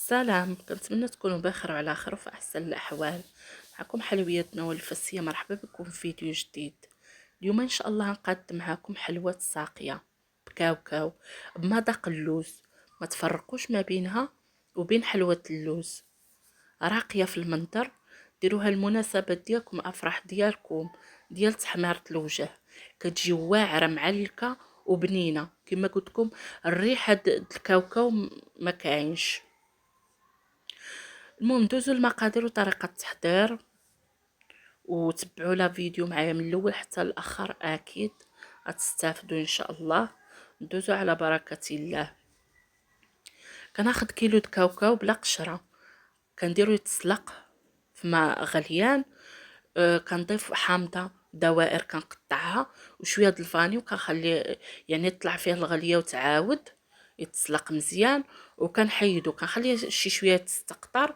سلام، كنتمنى تكونوا بخير وعلى خير وفي احسن الاحوال. معكم حلوياتنا والفسيه، مرحبا بكم في فيديو جديد. اليوم ان شاء الله نقدم معكم حلوى ساقيه بكاوكاو بمذاق اللوز. ما تفرقوش ما بينها وبين حلوى اللوز، راقيه في المنظر. ديروها المناسبات ديالكم، افراح ديالكم، ديال تحميره الوجه. كتجي واعره معلكه وبنينه كما قلت لكم. الريحه الكاوكاو ما كاينش. المهم ندوزو المقادير وطريقة التحضير، وتبعوا لا فيديو معايا من الاول حتى الاخر، اكيد غتستافدوا ان شاء الله. ندوزو على بركة الله. كناخد كيلو د كاوكاو بلا قشرة، كنديرو يتسلق في ماء غليان. كنضيف حامضة دوائر كنقطعها وشويه د الفاني، وكنخليه يعني يطلع فيه الغليه وتعاود يتسلق مزيان. وكنحيدو كنخليه شي شويه تستقطر،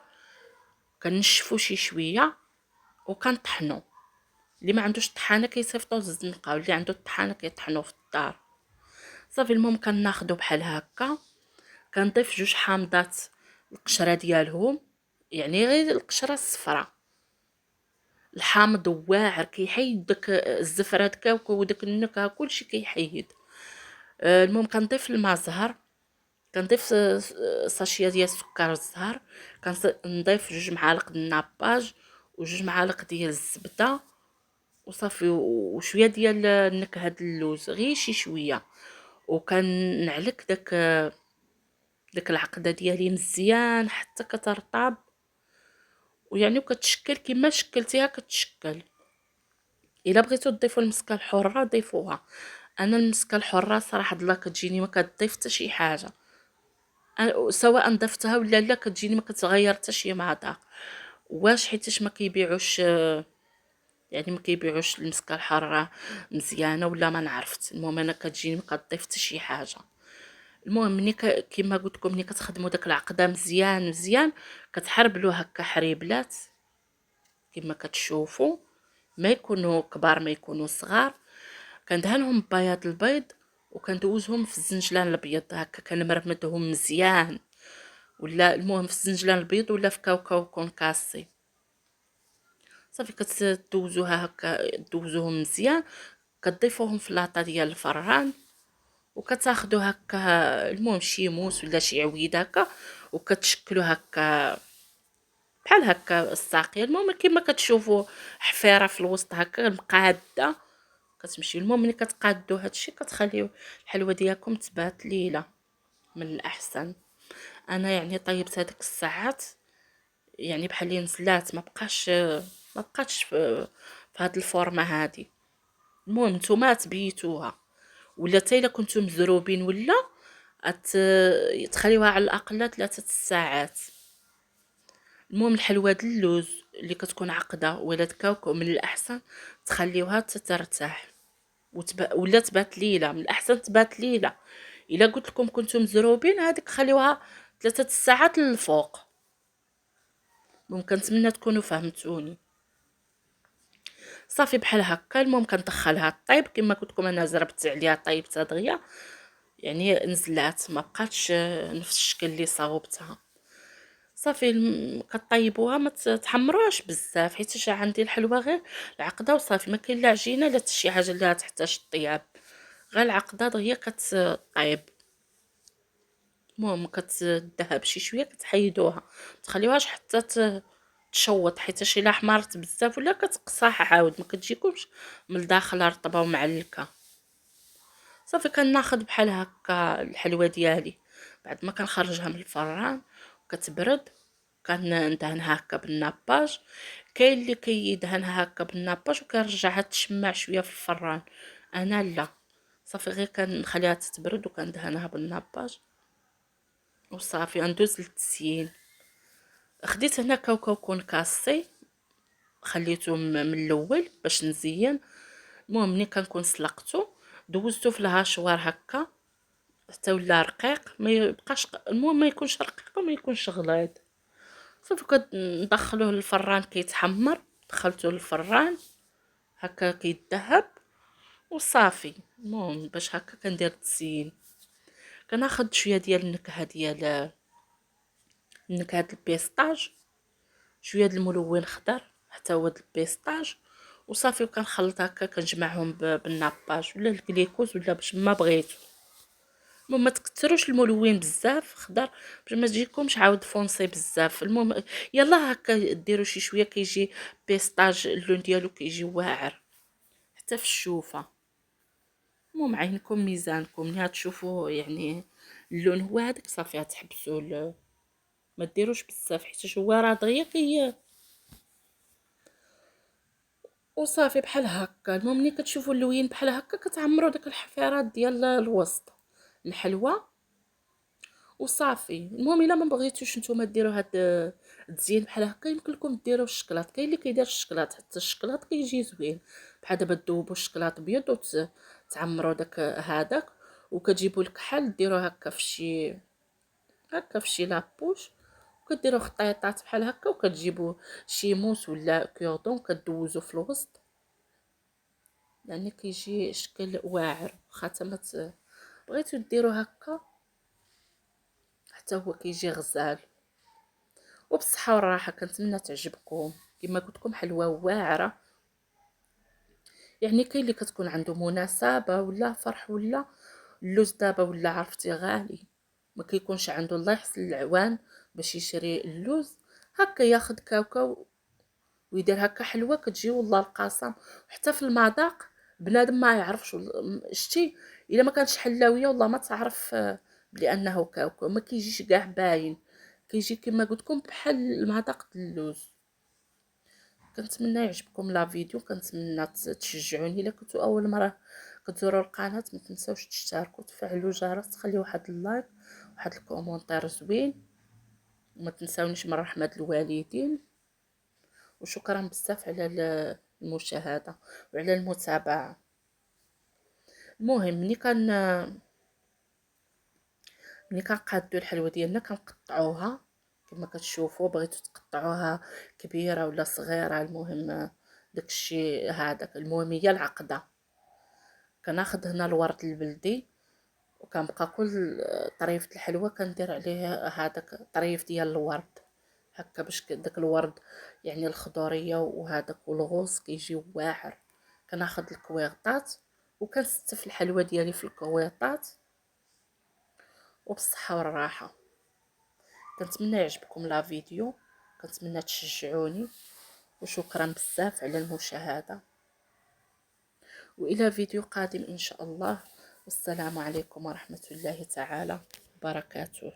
كنشفو شي شويه وكنطحنو. اللي ما عندوش طحانه كيصيفطو للزنقه، واللي عنده الطحانه كيطحنو في الدار. صافي المهم كناخدو بحال هكا. كنضيف جوج حامضات القشره ديالهم، يعني غير القشره الصفراء. الحامض واعر كيحيد داك الزفره دكاوكو وداك النكهه كلشي كيحيد. المهم كنضيف الماء زهر، كنضيف ساشيه ديال السكر الزهر، كنضيف جوج معالق د الناباج وجوج معالق ديال الزبده وصافي، وشويه ديال النكهه د اللوز، غير شي شويه. وكنعلك داك العقده ديالي مزيان حتى كترطب، ويعني وكتشكل كما شكلتيها كتشكل. الا بغيتو تضيفوا المسكه الحره ضيفوها. انا المسكه الحره صراحه الله كتجيني ما كتضيف حتى شي حاجه، سواء ضفتها ولا لا كتجيني ما كتغير حتى شي مذاق. واش حيتاش ما كيبيعوش، يعني ما كيبيعوش المسكه الحاره مزيانه ولا ما نعرفت. المهم انا كتجيني ما كتضيف حتى شي حاجه. المهم ملي كما قلت لكم ملي كتخدموا داك العقده مزيان مزيان، كتحربلو هكا حريبلات كما كتشوفوا، ما يكونوا كبار ما يكونوا صغار. كندهنهم ببياض البيض وكندوزهم في الزنجلان الابيض هكا، كنمرمدهم مزيان. ولا المهم في الزنجلان البيض ولا في كاوكاو كونكاسي. صافي كتدوزوها هكا، دوزوهم مزيان. كتضيفوهم في لاطه ديال الفران، وكتاخدو هكا المهم شي موس ولا شي عويد هكا، وكتشكلو هكا بحال هكا الساقيه. المهم كما كتشوفوا حفيره في الوسط هكا مقاده كتمشي. المهم ملي كتقادو هادشي كتخليو الحلوه ديالكم تبات ليله من الاحسن. انا يعني طيبت هذيك الساعات، يعني بحال اللي نزلات ما بقاتش في هاد الفورمه هادي. المهم نتوما تبيتوها، ولا حتى الا كنتو مزروبين ولا تخليوها على الاقل 3 ساعات. المهم الحلوى د اللوز اللي كتكون عقده ولا كاوكاو من الاحسن تخليوها ترتاح ولا تبات ليله. من الاحسن تبات ليله. الا قلت لكم كنتم مزروبين هذيك خليوها 3 ساعات للفوق. ممكن نتمنى تكونوا فهمتوني. صافي بحال هكا. المهم كندخلها طيب كما قلت لكم، انا زربت عليها طيبتها دغيا، يعني نزلات ما بقاتش نفس الشكل اللي صاوبتها. صافي كطيبوها ما تحمروهاش بزاف، حيت عندي الحلوى غير العقده وصافي، ما كاين لا عجينه لا حتى شي حاجه اللي تحتاج الطياب، غير العقده دغيا كتطيب. المهم كتذهب شي شويه كتحيدوها، تخليوهاش حتى تشوط، حيت الا حمرت بزاف ولا كتقصاح عاود ما كتجيكمش من الداخل رطبه ومعلكه. صافي كناخذ بحال هكا الحلوى ديالي بعد ما كنخرجها من الفران وكتبرد، كندهنها هكا بالناباج. كاين اللي كيدهنها هكا بالناباج وكيرجعها تشمع شويه في الفران، انا لا. صافي غير كنخليها تتبرد وكندهنها بالناباج وصافي ندوز للتزيين. خديت هنا كاوكاو كونكاسي، خليته من الاول باش نزين. المهم ملي كنكون سلقته دوزته في الهاشوار هكا حتى ولا رقيق، ما يبقاش المهم ما يكونش رقيق وما يكونش غليظ. صافي كندخلوه للفران كيتحمر. دخلته للفران هكا كيتذهب وصافي. المهم باش هكا كندير التزيين. كناخذ شويه ديال النكهه ديال نكهه البيستاج، شويه د الملون خضر حتى هو د البيستاج، وصافي. وكنخلط هكا كنجمعهم بالناباج ولا الكليكوز ولا باش ما بغيتو. المهم ما تكثروش الملون بزاف خضر باش ما تجيكمش عاود فونسي بزاف. المهم يلا هكا ديروا شي شويه كيجي بيستاج اللون ديالو كيجي واعر حتى في الشوفه. المهم عينكم ميزانكم، ملي تشوفوا يعني اللون هو هذاك صافي تحبسوا ما ديروش بزاف حيت هو راه دغيا وصافي بحال هكا. المهم ملي كتشوفوا اللوين بحال هكا كتعمروا داك الحفيرات ديال الوسط الحلوى وصافي. المهم الا ما بغيتوش نتوما ديروا هاد التزيين بحال هكا، يمكن لكم ديروا الشكلاط. كاين اللي كيدير الشكلاط، حتى الشكلاط كيجي زوين بحال دابا تذوبوا الشكلاط بيض وتعمروا داك هذاك، وكتجيبوا الكحل ديروه هكا في شي لابوش، وكديروا خطيطات بحال هكا، وكتجيبوا شي موس ولا كيردون كدوزو في الوسط، يعني كيجي شكل واعر. واخا تما بغيتو ديروا هكا حتى هو كيجي غزال. وبالصحه والراحه، كنتمنى تعجبكم. كما قلت لكم حلوه واعره، يعني كاين اللي كتكون عنده مناسبه ولا فرح ولا اللوز دابا ولا عرفتي غالي، ما كيكونش عنده الله يحسن العوان باش يشري اللوز، هكا ياخذ كاوكاو ويدير هكا حلوه كتجي والله القاسم. حتى في المذاق بنادم ما يعرفش شتي الا ما كانتش حلاويه والله ما تعرف بلي انه كاوكاو، ما كيجيش كاع باين، كيجي كما قلت لكم بحال المذاق د اللوز. كنتمنى يعجبكم لا فيديو، كنتمنى تشجعوني. الا كنتو اول مره كتزوروا القناه ما تنساوش تشتركوا وتفعلوا الجرس، تخليوا واحد اللايك واحد الكومونتير زوين، وما تنساونيش من رحمه الوالدين. وشكرا بزاف على المشاهده وعلى المتابعه. المهم ملي كنقادو الحلوه ديالنا كنقطعوها كما كتشوفوا. بغيتو تقطعوها كبيره ولا صغيره، المهم داكشي هذاك. المهم هي العقده. كناخذ هنا الورد البلدي، وكنبقى كل طريفه الحلوه كندير عليه هذاك طريف ديال الورد هكا باش داك الورد يعني الخضوريه وهذاك والغوص كيجي واعر. كناخذ الكويغطات وكنستف الحلوه ديالي في الكويطات. وبالصحه والراحه، كنتمنى يعجبكم لا فيديو، كنتمنى تشجعوني، وشكرا بزاف على المشاهده، والى فيديو قادم ان شاء الله. والسلام عليكم ورحمه الله تعالى وبركاته.